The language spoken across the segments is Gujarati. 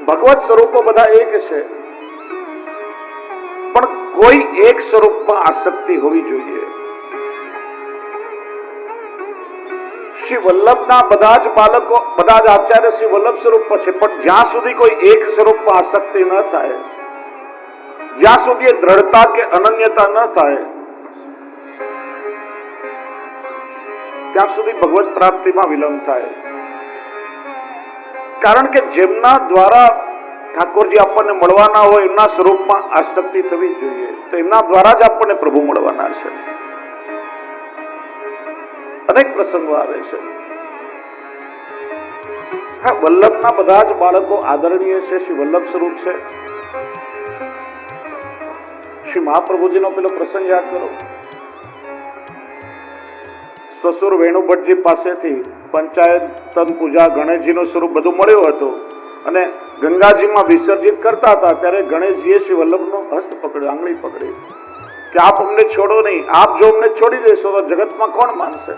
ભગવત સ્વરૂપો બધા એક છે, પણ કોઈ એક સ્વરૂપમાં આસક્તિ હોવી જોઈએ. શ્રી વલ્લભના બધા જ બાળકો, બધા જ આચાર્ય શ્રી વલ્લભ સ્વરૂપ છે, પણ જ્યાં સુધી કોઈ એક સ્વરૂપમાં આસક્તિ ન થાય, જ્યાં સુધી દ્રઢતા કે અનન્યતા ન થાય, ત્યાં સુધી ભગવત પ્રાપ્તિમાં વિલંબ થાય. કારણ કે જેમના દ્વારા ઠાકોરજી આપણને મળવાના હોય એમના સ્વરૂપમાં આસક્તિ થવી જોઈએ, તો એમના દ્વારા જ આપણને પ્રભુ મળવાના છે. અનેક પ્રસંગો આવે છે. હા, વલ્લભના બધા જ બાળકો આદરણીય છે, શ્રી વલ્લભ સ્વરૂપ છે. શ્રી મહાપ્રભુજીનો પેલો પ્રસંગ યાદ કરો. સસુર વેણુભટ્ટજી પાસેથી પંચાયત તન પૂજા ગણેશજીનું સ્વરૂપ બધું મળ્યું હતું અને ગંગાજીમાં વિસર્જિત કરતા હતા ત્યારે ગણેશજીએ શ્રી વલ્લભનો હસ્ત પકડ્યો, આંગળી પકડી કે આપ અમને છોડો નહીં, આપ જો અમને છોડી દેશો તો જગતમાં કોણ માનશે?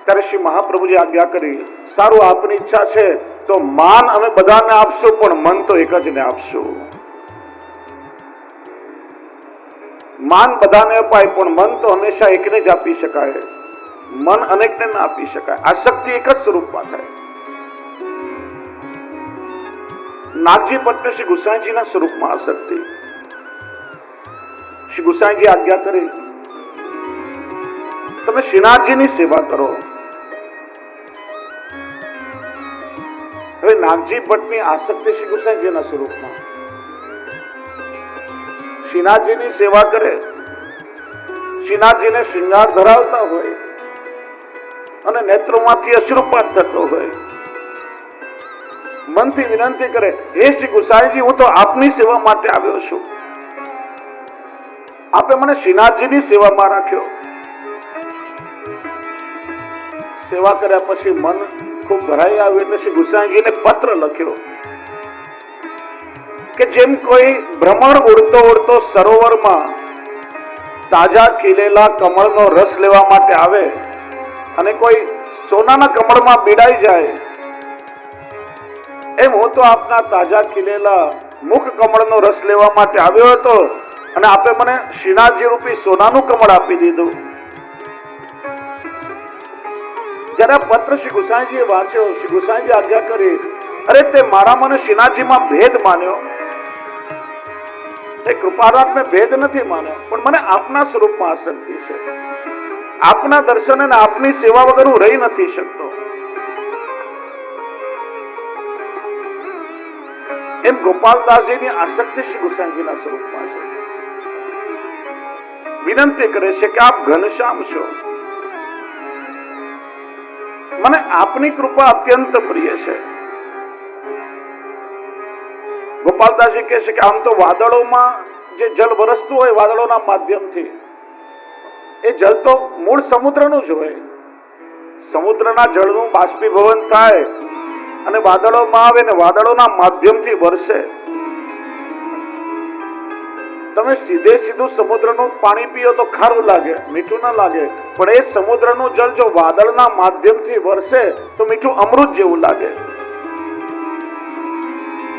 ત્યારે શ્રી મહાપ્રભુજી આજ્ઞા કરી, સારું, આપની ઈચ્છા છે તો માન અમે બધાને આપશું, પણ મન તો એક જ ને આપશું. માન બધાને અપાય, પણ મન તો હંમેશા એકને જ આપી શકાય, મન અનેકને ના આપી શકાય. આસક્તિ એક જ સ્વરૂપમાં થાય. નાગજી ભટ્ટને શ્રી ગુસાઈજીના સ્વરૂપમાં આસક્તિ. શ્રી ગુસાઈજી આજ્ઞા કરી, તમે શ્રીનાથજીની સેવા કરો. હવે નાગજી ભટ્ટની આસક્તિ શ્રી ગુસાઈજીના સ્વરૂપમાં. શ્રીનાથજીની સેવા કરે, શ્રીનાથજીને શૃંગાર ધરાવતા હોય અને નેત્રોમાંથી અશ્રુપાત થતો હોય, મનથી વિનંતી કરે, હે શ્રી ગુસાઈજી, હું તો આપની સેવા માટે આવ્યો છું, આપે મને શ્રીનાથજીની સેવામાં રાખ્યો. સેવા કર્યા પછી મન ખૂબ ભરાઈ આવ્યું એટલે શ્રી ગુસાઈજીને પત્ર લખ્યો કે જેમ કોઈ ભ્રમણ ઉડતો ઉડતો સરોવરમાં તાજા ખીલેલા કમળનો રસ લેવા માટે આવે અને કોઈ સોનાના કમળમાં પીડાઈ જાય, એમ હું તો આપના તાજા ખીલેલા મુખ કમળનો રસ લેવા માટે આવ્યો હતો અને આપે મને શ્રીનાથજી રૂપી સોનાનું કમળ આપી દીધું. જયારે આ પત્ર શ્રી ગુસાઈજીએ વાંચ્યો, શ્રી ગુસાઈજી આજ્ઞા કરી, અરે તે મારા મને શ્રીનાથજીમાં ભેદ માન્યો, એ કૃપાનાથ મેં ભેદ નથી માન્યો, પણ મને આપના સ્વરૂપમાં આસક્તિ છે. આપના દર્શન અને આપની સેવા વગર હું રહી નથી શકતો. એમ ગોપાલદાસજીની આસક્તિ શ્રી ગુસાઈજીના સ્વરૂપમાં છે. વિનંતી કરે છે કે આપ ઘનશ્યામ છો, મને આપની કૃપા અત્યંત પ્રિય છે. ગોપાલદાસજી કહે છે કે આમ તો વાદળોમાં જે જળ વરસતું હોય વાદળોના માધ્યમથી, એ જળ તો મૂળ સમુદ્રનું જ હોય. સમુદ્રના જળનું બાષ્પીભવન થાય અને વાદળોમાં આવે ને વાદળોના માધ્યમથી વરસે. તમે સીધે સીધું સમુદ્રનું પાણી પીઓ તો ખારું લાગે, મીઠું ના લાગે, પણ એ સમુદ્રનું જળ જો વાદળના માધ્યમથી વરસે તો મીઠું અમૃત જેવું લાગે.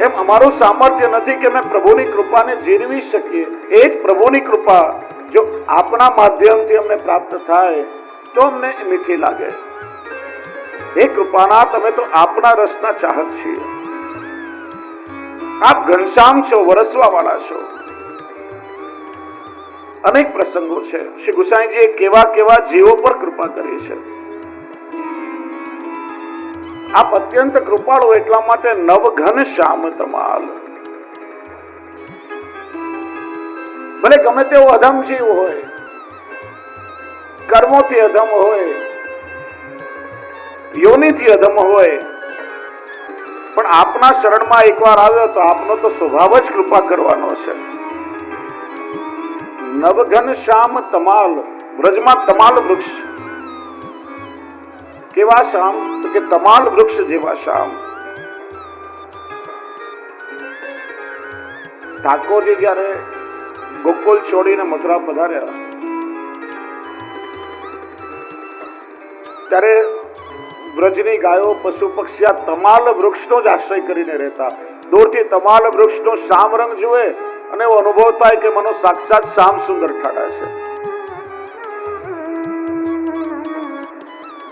એમ અમારું સામર્થ્ય નથી કે અમે પ્રભુની કૃપાને જીરવી શકીએ. એ જ પ્રભુની કૃપા જો આપના માધ્યમથી અમને પ્રાપ્ત થાય તો અમને મીઠી લાગે. એ કૃપાના તમે તો આપના રસના ચાહક છીએ. આપ ઘનશ્યામ છો, વરસવા વાળા છો. અનેક પ્રસંગો છે. શ્રી ગુસાઈજીએ કેવા કેવા જીવો પર કૃપા કરી છે. આપ અત્યંત કૃપાળુ એટલા માટે નવઘન શ્યામ તમાલ. ભલે ગમે તેવો અધમ જીવ હોય, કર્મોથી અધમ હોય, યોનિથી અધમ હોય, પણ આપના શરણમાં એકવાર આવ્યો તો આપનો તો સ્વભાવ જ કૃપા કરવાનો છે. નવઘન શ્યામ તમાલ. વ્રજમાં તમાલ વૃક્ષ કેવા શ્યામ? તો કે તમાલ વૃક્ષ જેવા શ્યામ. ઠાકોરજી જયારે ગોકુલ છોડીને મથુરા પધાર્યા ત્યારે વ્રજની ગાયો પશુ પક્ષી આ તમાલ વૃક્ષનો જ આશ્રય કરીને રહેતા. દૂરથી તમાલ વૃક્ષનો શ્યામ રંગ જુએ અને એવો અનુભવ થાય કે મનો સાક્ષાત શ્યામ સુંદર ઠાડા છે.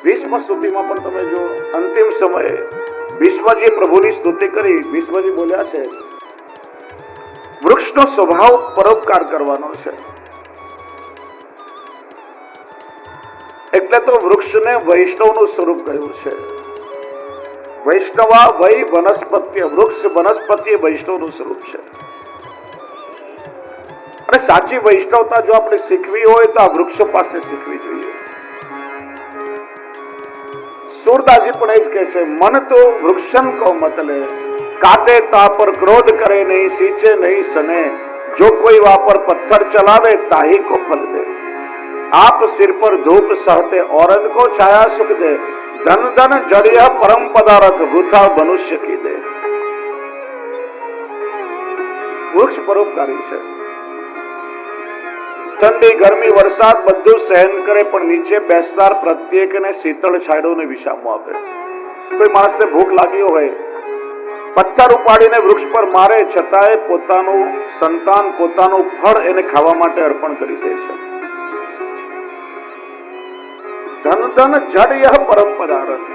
ભીષ્મ સ્તુતિમાં પણ તમે જો અંતિમ સમયે ભીષ્મજીએ પ્રભુની સ્તુતિ કરી. ભીષ્મજી બોલ્યા છે વૃક્ષનો સ્વભાવ પરોપકાર કરવાનો છે, એટલે તો વૃક્ષને વૈષ્ણવનું સ્વરૂપ કહ્યું છે. વૈષ્ણવા વૈ વનસ્પત્ય, વૃક્ષ વનસ્પતિ વૈષ્ણવનું સ્વરૂપ છે. અને સાચી વૈષ્ણવતા જો આપણે શીખવી હોય તો આ વૃક્ષો પાસે શીખવી જોઈએ. સુરદાસજી પણ એ જ કહે છે મન તો વૃક્ષન કો મતલે, કાટે તા પર ક્રોધ કરે નહીં, सींचे नहीं सने, जो कोई वहां पर पत्थर चलावे ताही को फल दे. आप सिर पर धूप सहते औरत को छाया सुख दे, धन धन जड़िया परम पदार्थ वृथा मनुष्य की दे. વૃક્ષ પરોપકારી છે. ઠંડી ગરમી વરસાદ બધું સહન કરે પણ નીચે બેસનાર પ્રત્યેકને શીતળ છાંયડોને વિસામો આપે. કોઈ માણસને ભૂખ લાગી હોય, પથ્થર ઉપાડીને વૃક્ષ પર મારે છતાંય પોતાનું સંતાન પોતાનું ફળ એને ખાવા માટે અર્પણ કરી દે છે. ધન ધન જડ યહ પરમ પદાર્થ.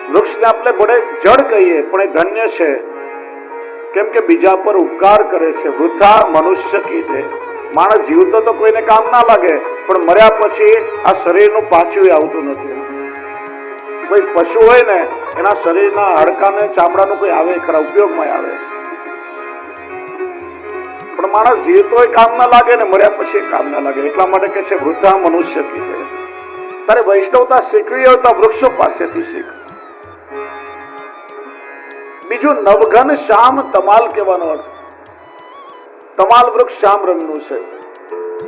વૃક્ષને આપણે બડે જડ કહીએ પણ એ ધન્ય છે, કેમ કે બીજા પર ઉપકાર કરે છે. વૃથા મનુષ્ય કીધે, માણસ જીવતો તો કોઈને કામ ના લાગે પણ મર્યા પછી આ શરીરનું પાછું આવતું નથી. કોઈ પશુ હોય ને એના શરીરના હાડકાને ચામડાનું કોઈ આવે ખરા, ઉપયોગમાં આવે, પણ માણસ જીવતો હોય કામ ના લાગે ને મર્યા પછી કામ ના લાગે. એટલા માટે કે છે વૃથા મનુષ્ય કીધે. તારે વૈષ્ણવતા શીખવી હોય તો વૃક્ષો પાસેથી શીખ. બીજું નવઘન શ્યામ તમાલ કહેવાનો અર્થ. તમાલ વૃક્ષ શ્યામ રંગનું છે.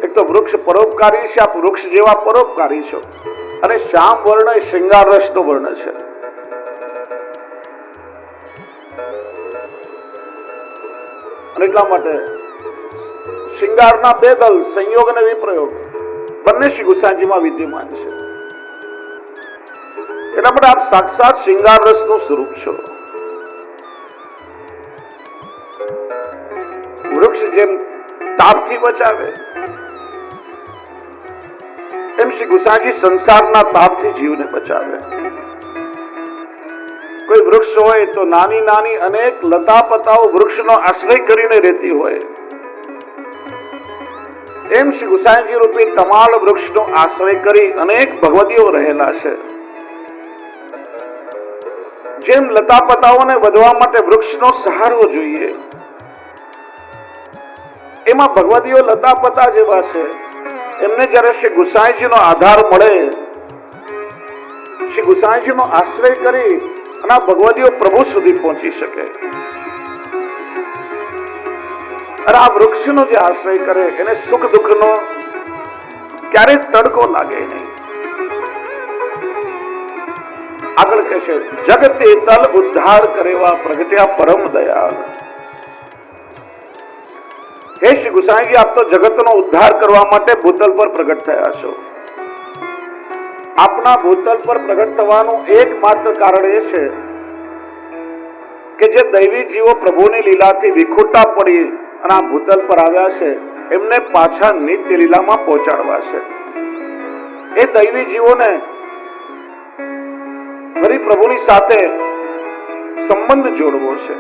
એક તો વૃક્ષ પરોપકારી છે, આપ વૃક્ષ જેવા પરોપકારી છો. અને શ્યામ વર્ણ એ શૃંગાર રસનો વર્ણ છે. અને એટલા માટે શૃંગારના બે દલ, સંયોગ અને વિપ્રયોગ, બંને શ્રી ગુસાઈજીમાં વિદ્યમાન છે. એટલા માટે આપ સાક્ષાત શૃંગાર રસનું સ્વરૂપ છો. વૃક્ષ જેમ તાપથી બચાવે એમ શ્રી ગુસાઈજી સંસારના તાપથી જીવને બચાવે. કોઈ વૃક્ષ હોય તો નાની નાની અનેક લતાપતાઓ વૃક્ષનો આશ્રય કરીને રહેતી હોય, એમ શ્રી ગુસાઈજી રૂપી તમાલ વૃક્ષનો આશ્રય કરી અનેક ભગવતીઓ રહેલા છે. જેમ લતાપતાઓને વધવા માટે વૃક્ષનો સહારો જોઈએ, એમાં ભગવતીઓ લતાપતા જેવા છે. એમને જયારે શ્રી ગુસાઈજીનો આધાર મળે, શ્રી ગુસાઈજીનો આશ્રય કરી અને આ ભગવતીઓ પ્રભુ સુધી પહોંચી શકે. અને આ વૃક્ષનો જે આશ્રય કરે એને સુખ દુઃખનો ક્યારેય તડકો લાગે નહીં. આગળ કહે છે જગતે તલ ઉદ્ધાર કરેવા પ્રગટ્યા પરમ દયાળ. હે શ્રી ગુસાઈજી, આપ તો જગતનો ઉદ્ધાર કરવા માટે ભૂતલ પર પ્રગટ થયા છો. આપના ભૂતલ પર પ્રગટ થવાનું એકમાત્ર કારણ એ છે કે જે દૈવી જીવો પ્રભુની લીલાથી વિખૂટા પડી અને આ ભૂતલ પર આવ્યા છે, એમને પાછા નિત્ય લીલામાં પહોંચાડવા છે. એ દૈવી જીવોને ફરી પ્રભુની સાથે સંબંધ જોડવો છે.